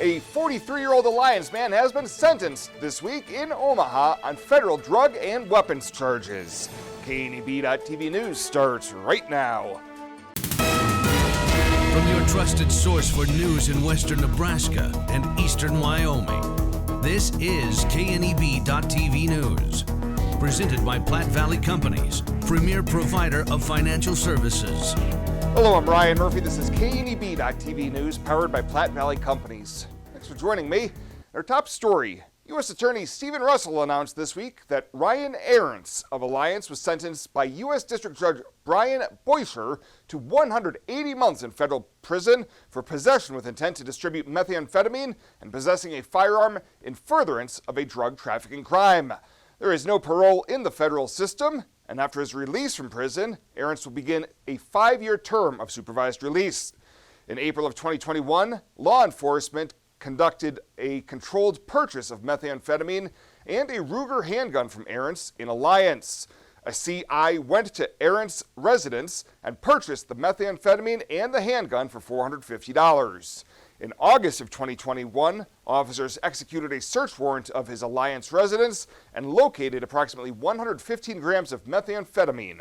A 43-year-old Alliance man has been sentenced this week in Omaha on federal drug and weapons charges. KNEB.TV News starts right now. From your trusted source for news in western Nebraska and eastern Wyoming, this is KNEB.TV News. Presented by Platte Valley Companies, premier provider of financial services. Hello, I'm Ryan Murphy. This is KNEB.TV News, powered by Platte Valley Companies. Thanks for joining me. Our top story. U.S. Attorney Stephen Russell announced this week that Ryan Ahrens of Alliance was sentenced by U.S. District Judge Brian Boischer to 180 months in federal prison for possession with intent to distribute methamphetamine and possessing a firearm in furtherance of a drug trafficking crime. There is no parole in the federal system, and after his release from prison, Ahrens will begin a 5-year term of supervised release. In April of 2021, law enforcement conducted a controlled purchase of methamphetamine and a Ruger handgun from Ahrens in Alliance. A CI went to Ahrens' residence and purchased the methamphetamine and the handgun for $450. In August of 2021, officers executed a search warrant of his Alliance residence and located approximately 115 grams of methamphetamine.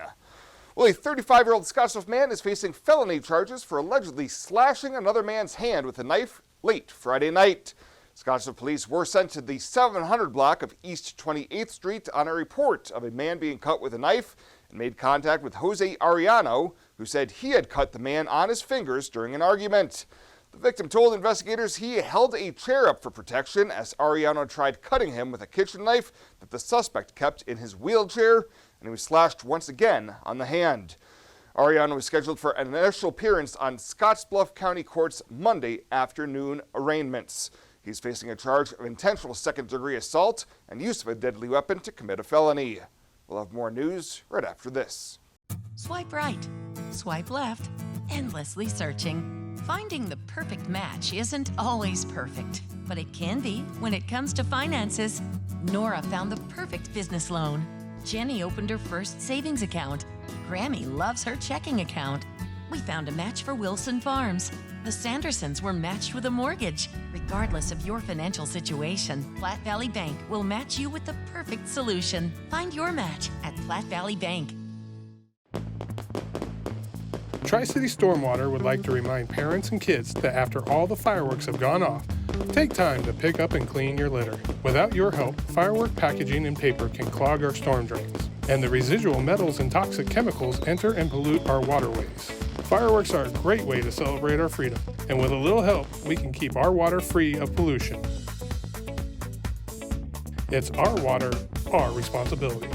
Well, a 35-year-old Scottsbluff man is facing felony charges for allegedly slashing another man's hand with a knife late Friday night. Scottsbluff police were sent to the 700 block of East 28th Street on a report of a man being cut with a knife and made contact with Jose Arellano, who said he had cut the man on his fingers during an argument. The victim told investigators he held a chair up for protection as Arellano tried cutting him with a kitchen knife that the suspect kept in his wheelchair, and he was slashed once again on the hand. Arellano was scheduled for an initial appearance on Scottsbluff County Court's Monday afternoon arraignments. He's facing a charge of intentional second-degree assault and use of a deadly weapon to commit a felony. We'll have more news right after this. Swipe right, swipe left, endlessly searching. Finding the perfect match isn't always perfect, but it can be when it comes to finances. Nora found the perfect business loan. Jenny opened her first savings account. Grammy loves her checking account. We found a match for Wilson Farms. The Sandersons were matched with a mortgage. Regardless of your financial situation, Platte Valley Bank will match you with the perfect solution. Find your match at Platte Valley Bank. Tri-City Stormwater would like to remind parents and kids that after all the fireworks have gone off, take time to pick up and clean your litter. Without your help, firework packaging and paper can clog our storm drains, and the residual metals and toxic chemicals enter and pollute our waterways. Fireworks are a great way to celebrate our freedom, and with a little help, we can keep our water free of pollution. It's our water, our responsibility.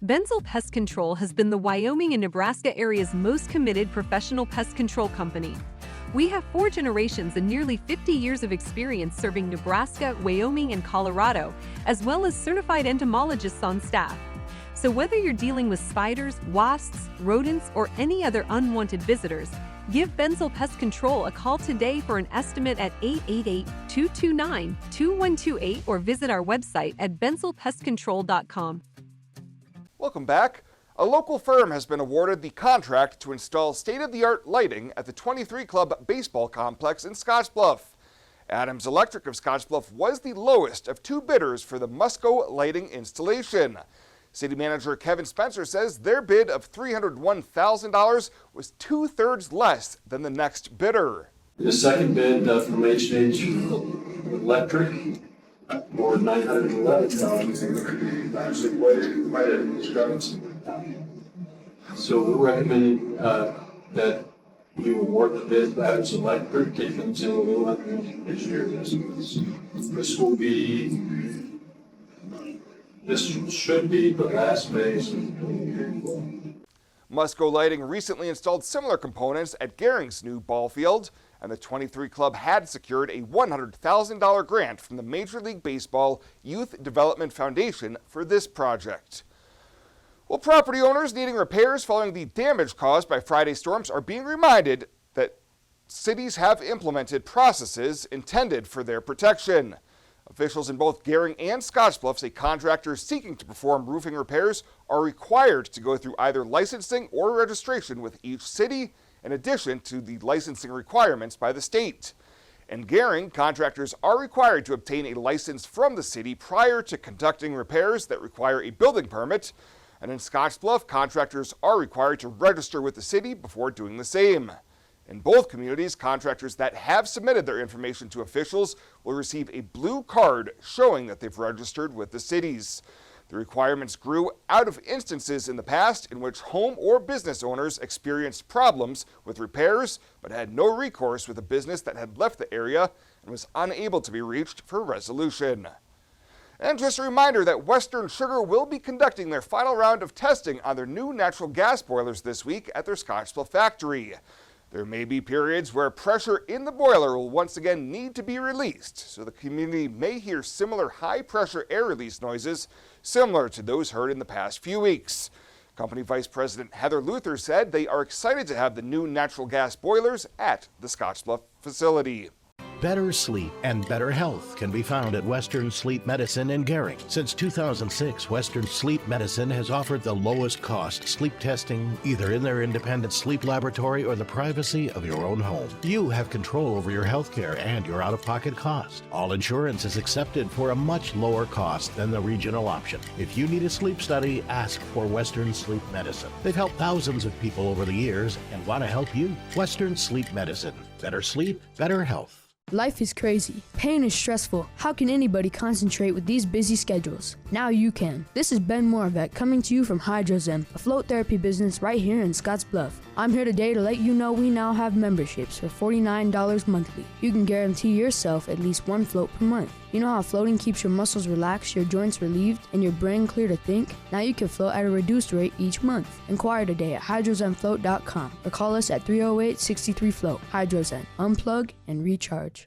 Benzel Pest Control has been the Wyoming and Nebraska area's most committed professional pest control company. We have 4 generations and nearly 50 years of experience serving Nebraska, Wyoming, and Colorado, as well as certified entomologists on staff. So whether you're dealing with spiders, wasps, rodents, or any other unwanted visitors, give Benzel Pest Control a call today for an estimate at 888-229-2128 or visit our website at benzelpestcontrol.com. Welcome back. A local firm has been awarded the contract to install state-of-the-art lighting at the 23 Club baseball complex in Scottsbluff. Adams Electric of Scottsbluff was the lowest of 2 bidders for the Musco lighting installation. City Manager Kevin Spencer says their bid of $301,000 was 2/3 less than the next bidder. The second bid from H&H Electric for $911,000. Actually, quite a discrepancy. So we're recommending that you award the bid to Adams Electric, taking this year. This should be the last phase. Musco Lighting recently installed similar components at Gering's new ball field, and the 23 Club had secured a $100,000 grant from the Major League Baseball Youth Development Foundation for this project. Well, property owners needing repairs following the damage caused by Friday's storms are being reminded that cities have implemented processes intended for their protection. Officials in both Gering and Scottsbluff say contractors seeking to perform roofing repairs are required to go through either licensing or registration with each city in addition to the licensing requirements by the state. In Gering, contractors are required to obtain a license from the city prior to conducting repairs that require a building permit. And in Scottsbluff, contractors are required to register with the city before doing the same. In both communities, contractors that have submitted their information to officials will receive a blue card showing that they've registered with the cities. The requirements grew out of instances in the past in which home or business owners experienced problems with repairs but had no recourse with a business that had left the area and was unable to be reached for resolution. And just a reminder that Western Sugar will be conducting their final round of testing on their new natural gas boilers this week at their Scottsbluff factory. There may be periods where pressure in the boiler will once again need to be released, so the community may hear similar high-pressure air release noises similar to those heard in the past few weeks. Company Vice President Heather Luther said they are excited to have the new natural gas boilers at the Scottsbluff facility. Better sleep and better health can be found at Western Sleep Medicine in Gering. Since 2006, Western Sleep Medicine has offered the lowest cost sleep testing either in their independent sleep laboratory or the privacy of your own home. You have control over your health care and your out-of-pocket cost. All insurance is accepted for a much lower cost than the regional option. If you need a sleep study, ask for Western Sleep Medicine. They've helped thousands of people over the years and want to help you. Western Sleep Medicine. Better sleep, better health. Life is crazy. Pain is stressful. How can anybody concentrate with these busy schedules? Now you can. This is Ben Moravec coming to you from Hydrozen, a float therapy business right here in Scottsbluff. I'm here today to let you know we now have memberships for $49 monthly. You can guarantee yourself at least one float per month. You know how floating keeps your muscles relaxed, your joints relieved, and your brain clear to think? Now you can float at a reduced rate each month. Inquire today at hydrozenfloat.com or call us at 308-63-FLOAT. Hydrozen. Unplug and recharge.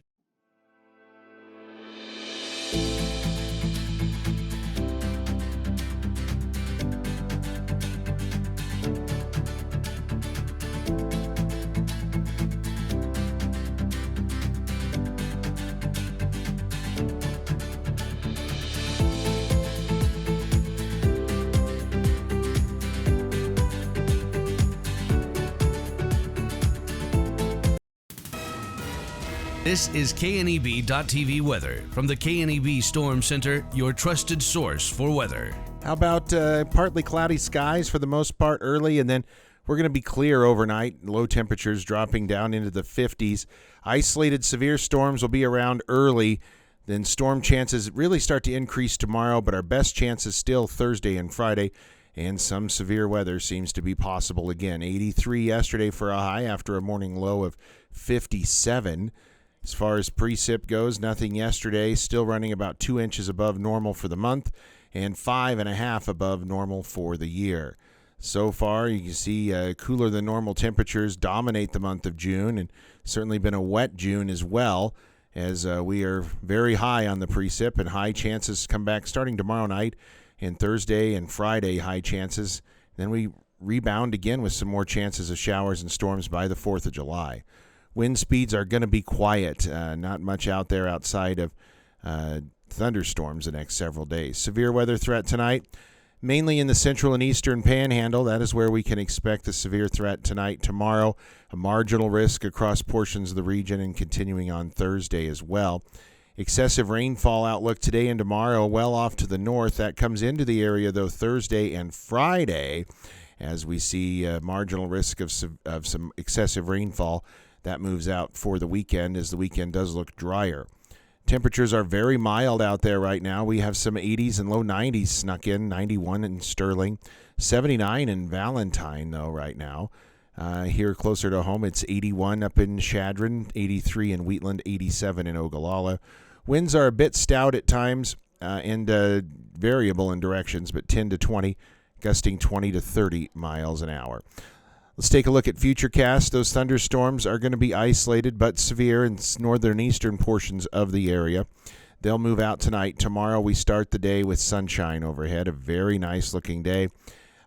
This is KNEB.TV weather from the KNEB Storm Center, your trusted source for weather. How about partly cloudy skies for the most part early, and then we're going to be clear overnight. Low temperatures dropping down into the 50s. Isolated severe storms will be around early. Then storm chances really start to increase tomorrow, but our best chance is still Thursday and Friday. And some severe weather seems to be possible again. 83 yesterday for a high after a morning low of 57. As far as precip goes, nothing yesterday, still running about 2 inches above normal for the month and 5.5 above normal for the year. So far, you can see cooler than normal temperatures dominate the month of June, and certainly been a wet June as well, as we are very high on the precip, and high chances come back starting tomorrow night and Thursday and Friday, high chances. Then we rebound again with some more chances of showers and storms by the 4th of July. Wind speeds are going to be quiet, not much out there outside of thunderstorms the next several days. Severe weather threat tonight, mainly in the central and eastern panhandle. That is where we can expect the severe threat tonight. Tomorrow, a marginal risk across portions of the region and continuing on Thursday as well. Excessive rainfall outlook today and tomorrow well off to the north. That comes into the area, though, Thursday and Friday, as we see marginal risk of some excessive rainfall. That moves out for the weekend, as the weekend does look drier. Temperatures are very mild out there right now. We have some 80s and low 90s snuck in, 91 in Sterling, 79 in Valentine, though, right now. Here closer to home, it's 81 up in Chadron, 83 in Wheatland, 87 in Ogallala. Winds are a bit stout at times and variable in directions, but 10 to 20, gusting 20 to 30 miles an hour. Let's take a look at Futurecast. Those thunderstorms are going to be isolated but severe in northern eastern portions of the area. They'll move out tonight. Tomorrow we start the day with sunshine overhead, a very nice looking day.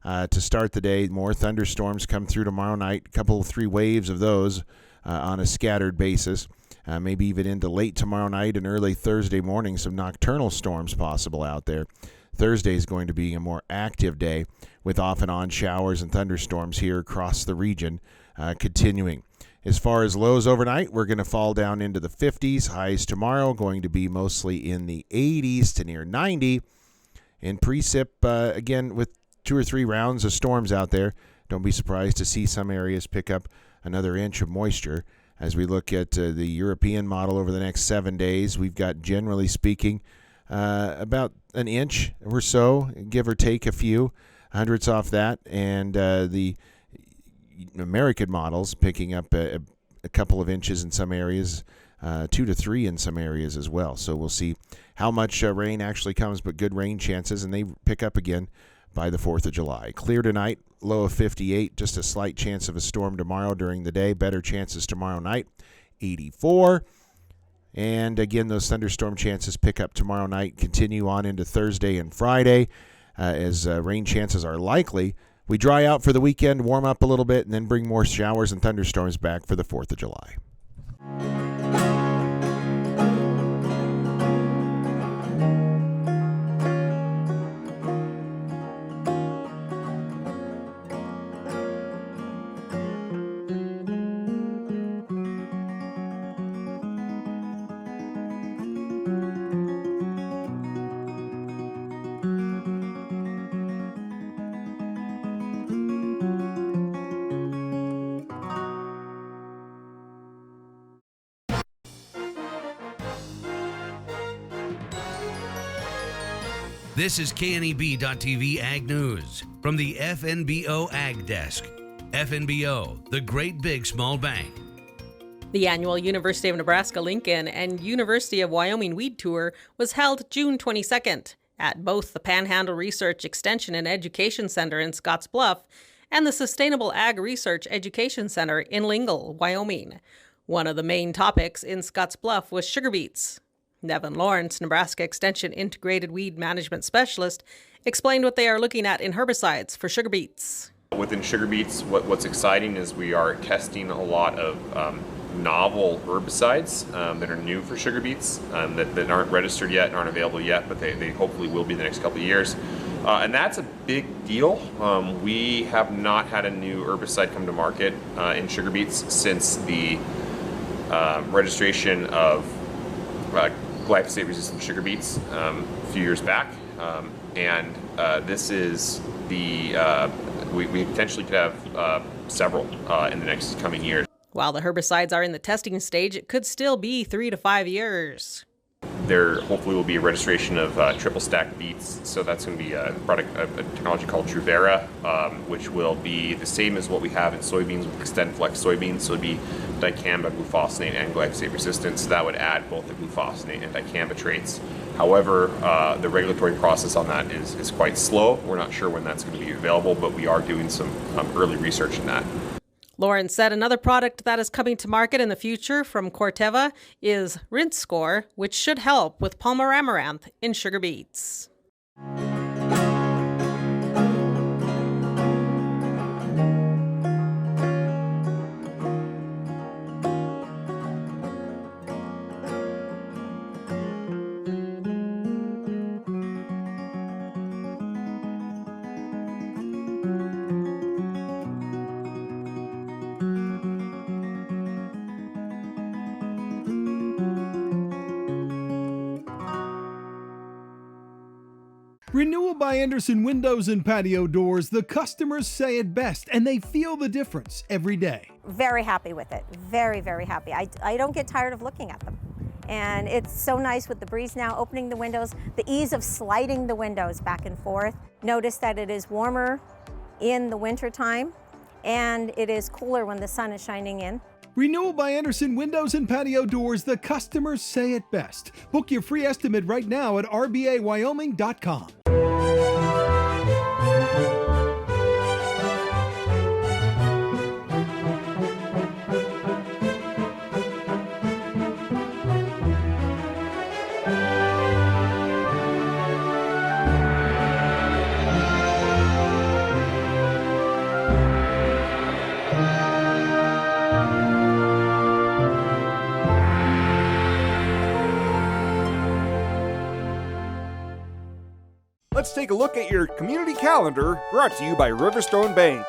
To start the day, more thunderstorms come through tomorrow night, a couple of 3 waves of those on a scattered basis. Maybe even into late tomorrow night and early Thursday morning, some nocturnal storms possible out there. Thursday is going to be a more active day with off and on showers and thunderstorms here across the region continuing. As far as lows overnight, we're going to fall down into the 50s. Highs tomorrow going to be mostly in the 80s to near 90. And precip, again, with 2 or 3 rounds of storms out there, don't be surprised to see some areas pick up another inch of moisture. As we look at the European model over the next 7 days, we've got, generally speaking, about an inch or so, give or take a few hundredths off that. And the American models picking up a couple of inches in some areas, 2 to 3 in some areas as well. So we'll see how much rain actually comes, but good rain chances, and they pick up again by the 4th of July. Clear tonight, low of 58, just a slight chance of a storm tomorrow during the day. Better chances tomorrow night, 84. And again, those thunderstorm chances pick up tomorrow night, continue on into Thursday and Friday as rain chances are likely. We dry out for the weekend, warm up a little bit, and then bring more showers and thunderstorms back for the 4th of July. This is KNEB.TV Ag News from the FNBO Ag Desk. FNBO, the great big small bank. The annual University of Nebraska-Lincoln and University of Wyoming Weed Tour was held June 22nd at both the Panhandle Research Extension and Education Center in Scottsbluff and the Sustainable Ag Research Education Center in Lingle, Wyoming. One of the main topics in Scottsbluff was sugar beets. Nevin Lawrence, Nebraska Extension Integrated Weed Management Specialist, explained what they are looking at in herbicides for sugar beets. Within sugar beets, what's exciting is we are testing a lot of novel herbicides that are new for sugar beets that aren't registered yet and aren't available yet, but they hopefully will be the next couple of years. And that's a big deal. We have not had a new herbicide come to market in sugar beets since the registration of glyphosate-resistant sugar beets a few years back, and this is the we potentially could have several in the next coming years. While the herbicides are in the testing stage, it could still be 3 to 5 years. There hopefully will be a registration of triple stack beets, so that's going to be a technology called Truvera, which will be the same as what we have in soybeans with XtendFlex soybeans. So it would be dicamba, glufosinate, and glyphosate resistant. So that would add both the glufosinate and dicamba traits. However, the regulatory process on that is quite slow. We're not sure when that's going to be available, but we are doing some early research in that. Lauren said another product that is coming to market in the future from Corteva is Rinskor, which should help with Palmer amaranth in sugar beets. Renewal by Andersen Windows and Patio Doors, the customers say it best, and they feel the difference every day. Very happy with it. Very, very happy. I don't get tired of looking at them. And it's so nice with the breeze now, opening the windows, the ease of sliding the windows back and forth. Notice that it is warmer in the winter time, and it is cooler when the sun is shining in. Renewal by Andersen Windows and Patio Doors, the customers say it best. Book your free estimate right now at rbawyoming.com. let's take a look at your community calendar, brought to you by Riverstone Bank.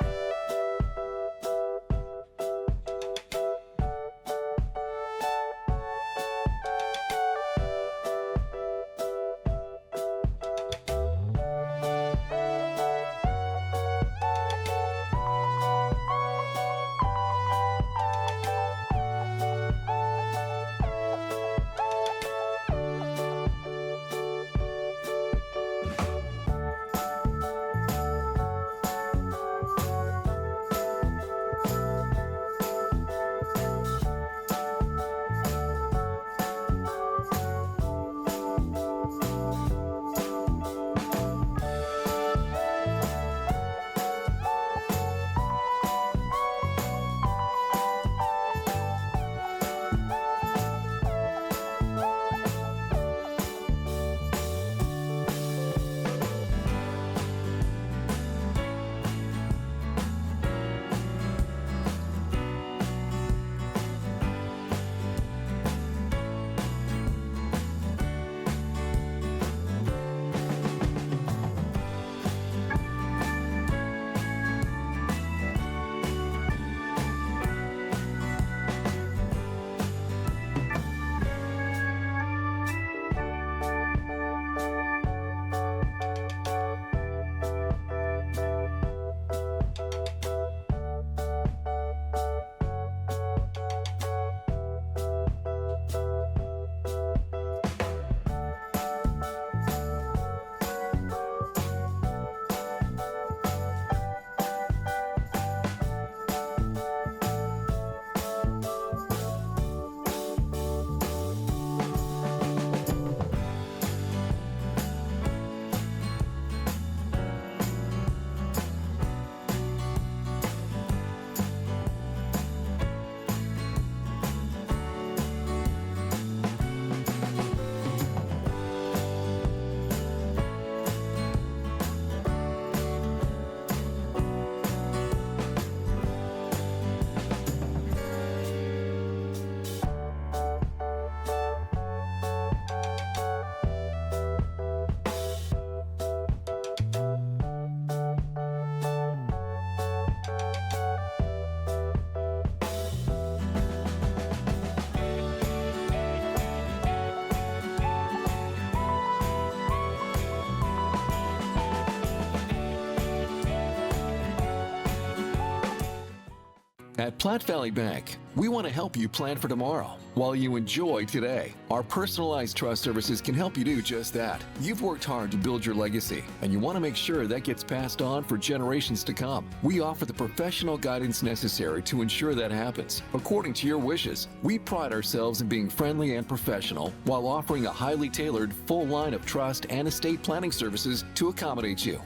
At Platte Valley Bank, we want to help you plan for tomorrow while you enjoy today. Our personalized trust services can help you do just that. You've worked hard to build your legacy, and you want to make sure that gets passed on for generations to come. We offer the professional guidance necessary to ensure that happens, according to your wishes. We pride ourselves in being friendly and professional while offering a highly tailored full line of trust and estate planning services to accommodate you.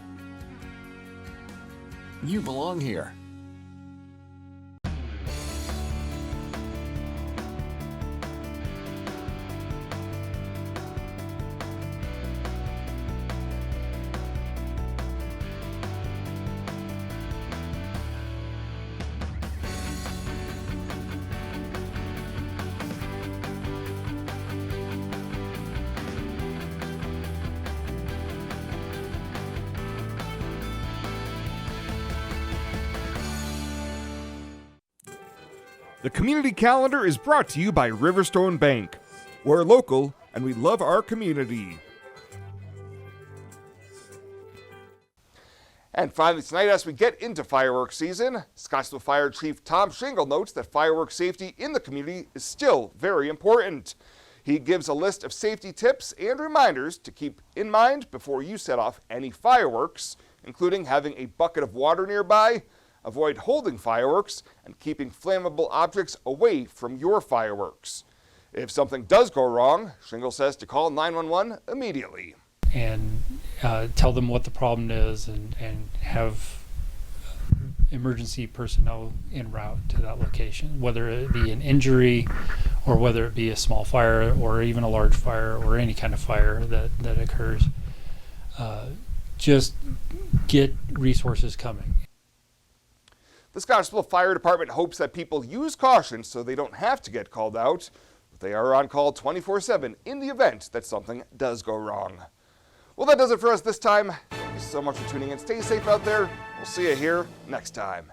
You belong here. The community calendar is brought to you by Riverstone Bank. We're local and we love our community. And finally tonight, as we get into fireworks season, Scottsville Fire Chief Tom Shingle notes that fireworks safety in the community is still very important. He gives a list of safety tips and reminders to keep in mind before you set off any fireworks, including having a bucket of water nearby, avoid holding fireworks, and keeping flammable objects away from your fireworks. If something does go wrong, Shingle says to call 911 immediately. And tell them what the problem is and have emergency personnel en route to that location, whether it be an injury or whether it be a small fire or even a large fire or any kind of fire that occurs. Just get resources coming. The Scottsville Fire Department hopes that people use caution so they don't have to get called out, but they are on call 24/7 in the event that something does go wrong. Well, that does it for us this time. Thank you so much for tuning in. Stay safe out there. We'll see you here next time.